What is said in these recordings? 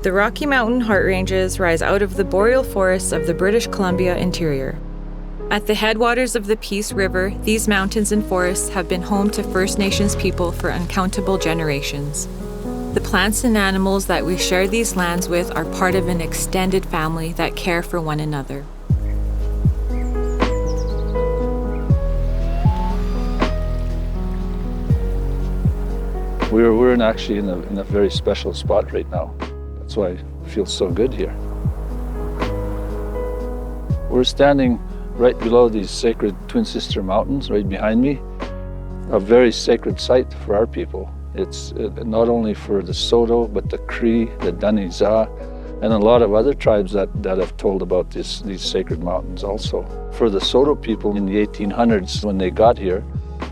The Rocky Mountain Heart Ranges rise out of the boreal forests of the British Columbia interior. At the headwaters of the Peace River, these mountains and forests have been home to First Nations people for uncountable generations. The plants and animals that we share these lands with are part of an extended family that care for one another. We're actually in a very special spot right now. That's why it feels so good here. We're standing right below these sacred Twin Sister Mountains right behind me, a very sacred site for our people. It's not only for the Saulteau, but the Cree, the Danizaa, and a lot of other tribes that have told about these sacred mountains also. For the Saulteau people in the 1800s, when they got here,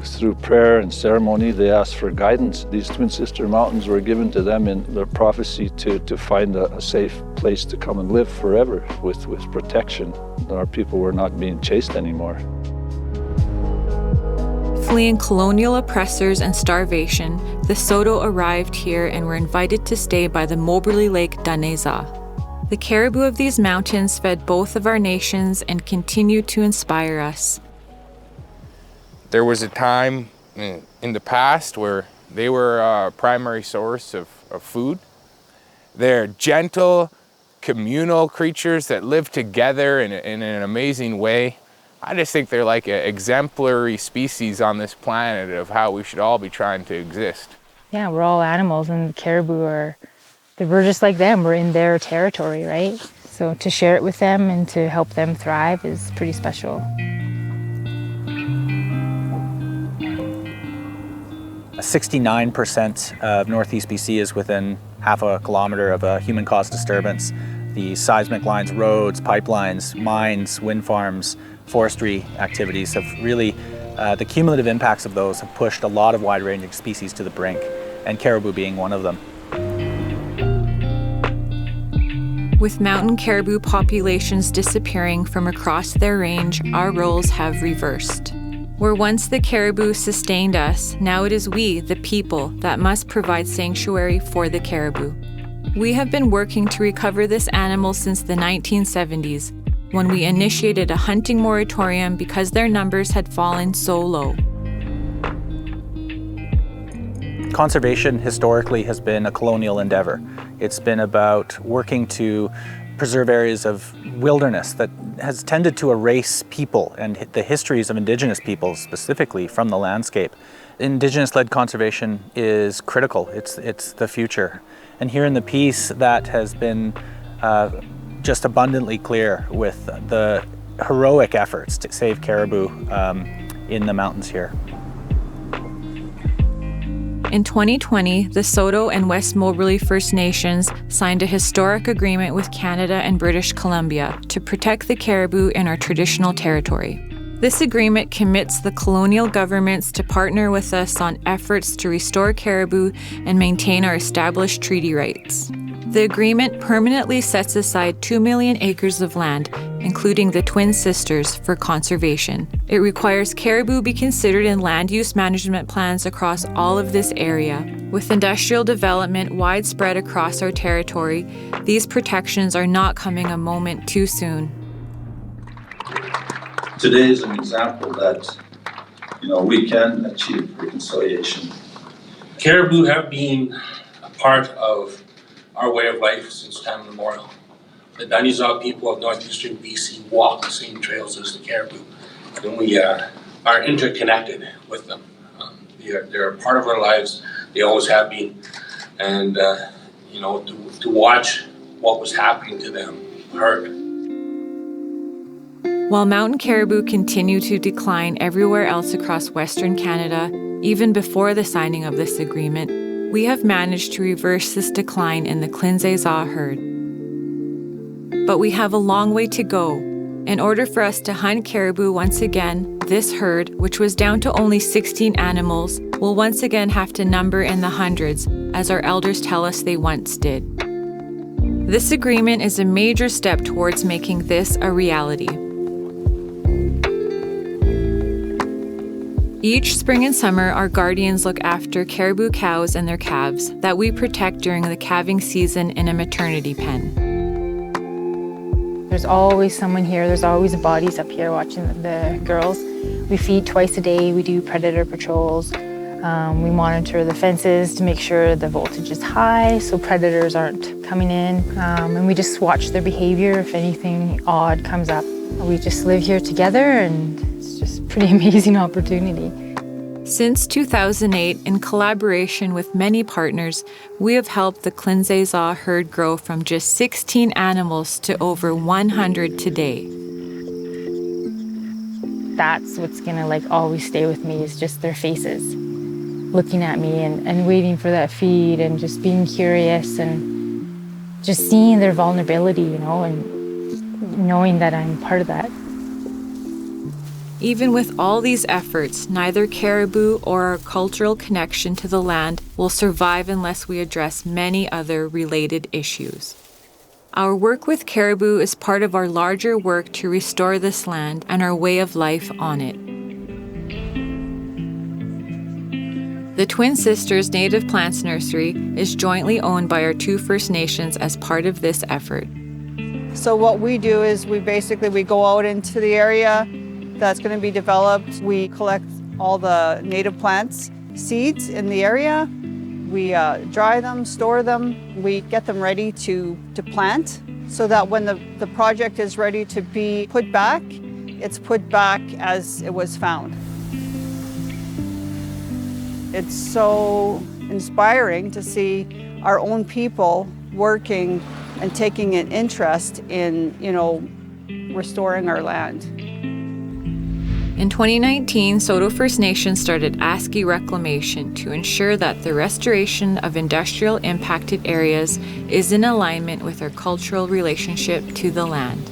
through prayer and ceremony, they asked for guidance. These Twin Sister Mountains were given to them in their prophecy to find a safe place to come and live forever with protection. Our people were not being chased anymore. Fleeing colonial oppressors and starvation, the Saulteau arrived here and were invited to stay by the Moberly Lake Danezaa. The caribou of these mountains fed both of our nations and continue to inspire us. There was a time in the past where they were a primary source of food. They're gentle, communal creatures that live together in an amazing way. I just think they're like an exemplary species on this planet of how we should all be trying to exist. Yeah, we're all animals, and caribou we're just like them. We're in their territory, right? So to share it with them and to help them thrive is pretty special. 69% of Northeast BC is within half a kilometer of a human-caused disturbance. The seismic lines, roads, pipelines, mines, wind farms, forestry activities have really, the cumulative impacts of those have pushed a lot of wide-ranging species to the brink, and caribou being one of them. With mountain caribou populations disappearing from across their range, our roles have reversed. Where once the caribou sustained us, now it is we, the people, that must provide sanctuary for the caribou. We have been working to recover this animal since the 1970s, when we initiated a hunting moratorium because their numbers had fallen so low. Conservation historically has been a colonial endeavor. It's been about working to preserve areas of wilderness that has tended to erase people and the histories of Indigenous peoples specifically from the landscape. Indigenous-led conservation is critical. It's the future. And here in the Peace, that has been just abundantly clear with the heroic efforts to save caribou in the mountains here. In 2020, the Saulteau and West Moberly First Nations signed a historic agreement with Canada and British Columbia to protect the caribou in our traditional territory. This agreement commits the colonial governments to partner with us on efforts to restore caribou and maintain our established treaty rights. The agreement permanently sets aside 2 million acres of land, including the Twin Sisters, for conservation. It requires caribou be considered in land use management plans across all of this area. With industrial development widespread across our territory, these protections are not coming a moment too soon. Today is an example that, we can achieve reconciliation. Caribou have been a part of our way of life since time immemorial. The Danizaa people of northeastern BC walk the same trails as the caribou, and we are interconnected with them. They're a part of our lives. They always have been, and to watch what was happening to them hurt. While mountain caribou continue to decline everywhere else across Western Canada, even before the signing of this agreement, we have managed to reverse this decline in the Klinzezaa herd. But we have a long way to go. In order for us to hunt caribou once again, this herd, which was down to only 16 animals, will once again have to number in the hundreds, as our elders tell us they once did. This agreement is a major step towards making this a reality. Each spring and summer, our guardians look after caribou cows and their calves that we protect during the calving season in a maternity pen. There's always someone here. There's always bodies up here watching the girls. We feed twice a day. We do predator patrols. We monitor the fences to make sure the voltage is high so predators aren't coming in. And we just watch their behavior if anything odd comes up. We just live here together, and it's just a pretty amazing opportunity. Since 2008, in collaboration with many partners, we have helped the Klinzézaw herd grow from just 16 animals to over 100 today. That's what's gonna always stay with me, is just their faces, looking at me and waiting for that feed, and just being curious and just seeing their vulnerability, and knowing that I'm part of that. Even with all these efforts, neither caribou or our cultural connection to the land will survive unless we address many other related issues. Our work with caribou is part of our larger work to restore this land and our way of life on it. The Twin Sisters Native Plants Nursery is jointly owned by our two First Nations as part of this effort. So what we do is we go out into the area that's going to be developed. We collect all the native plants, seeds in the area. We dry them, store them. We get them ready to plant so that when the project is ready to be put back, it's put back as it was found. It's so inspiring to see our own people working and taking an interest in, restoring our land. In 2019, Saulteau First Nation started ASCII reclamation to ensure that the restoration of industrial impacted areas is in alignment with our cultural relationship to the land.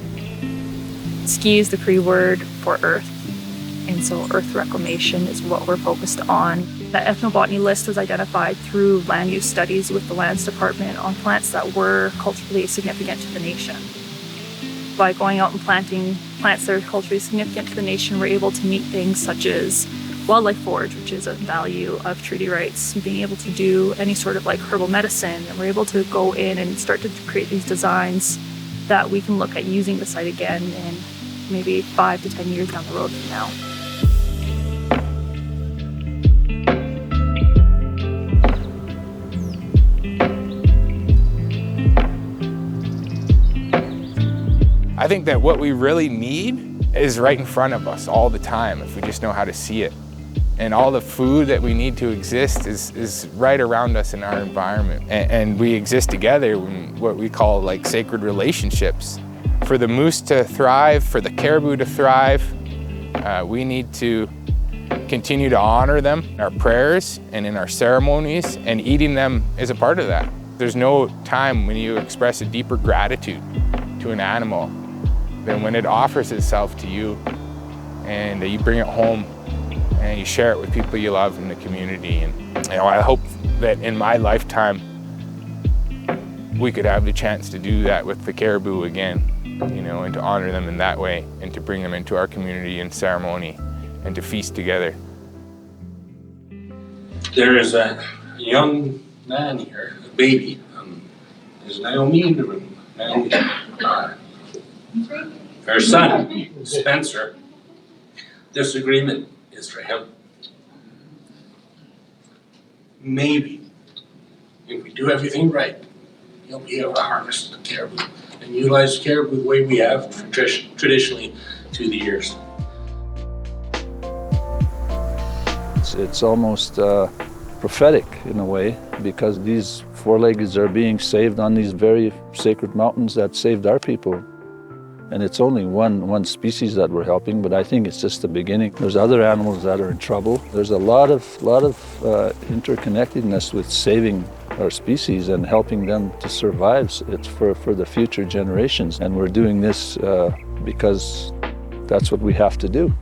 Ski is the Cree word for earth, and so earth reclamation is what we're focused on. The ethnobotany list was identified through land use studies with the Lands Department on plants that were culturally significant to the nation. By going out and planting plants that are culturally significant to the nation, we're able to meet things such as wildlife forage, which is a value of treaty rights, being able to do any sort of herbal medicine, and we're able to go in and start to create these designs that we can look at using the site again in maybe 5 to 10 years down the road from now. I think that what we really need is right in front of us all the time if we just know how to see it. And all the food that we need to exist is right around us in our environment. And we exist together in what we call sacred relationships. For the moose to thrive, for the caribou to thrive, we need to continue to honor them in our prayers and in our ceremonies, and eating them is a part of that. There's no time when you express a deeper gratitude to an animal than when it offers itself to you and you bring it home and you share it with people you love in the community. And I hope that in my lifetime we could have the chance to do that with the caribou again, and to honor them in that way, and to bring them into our community in ceremony and to feast together. There is a young man here, a baby. Is Naomi in the room? Naomi. Her son, Spencer, this agreement is for him. Maybe, if we do everything right, he'll be able to harvest the caribou and utilize caribou the way we have traditionally through the years. It's almost prophetic in a way, because these four-leggeds are being saved on these very sacred mountains that saved our people. And it's only one species that we're helping, but I think it's just the beginning. There's other animals that are in trouble. There's a lot of interconnectedness with saving our species and helping them to survive. It's for the future generations. And we're doing this because that's what we have to do.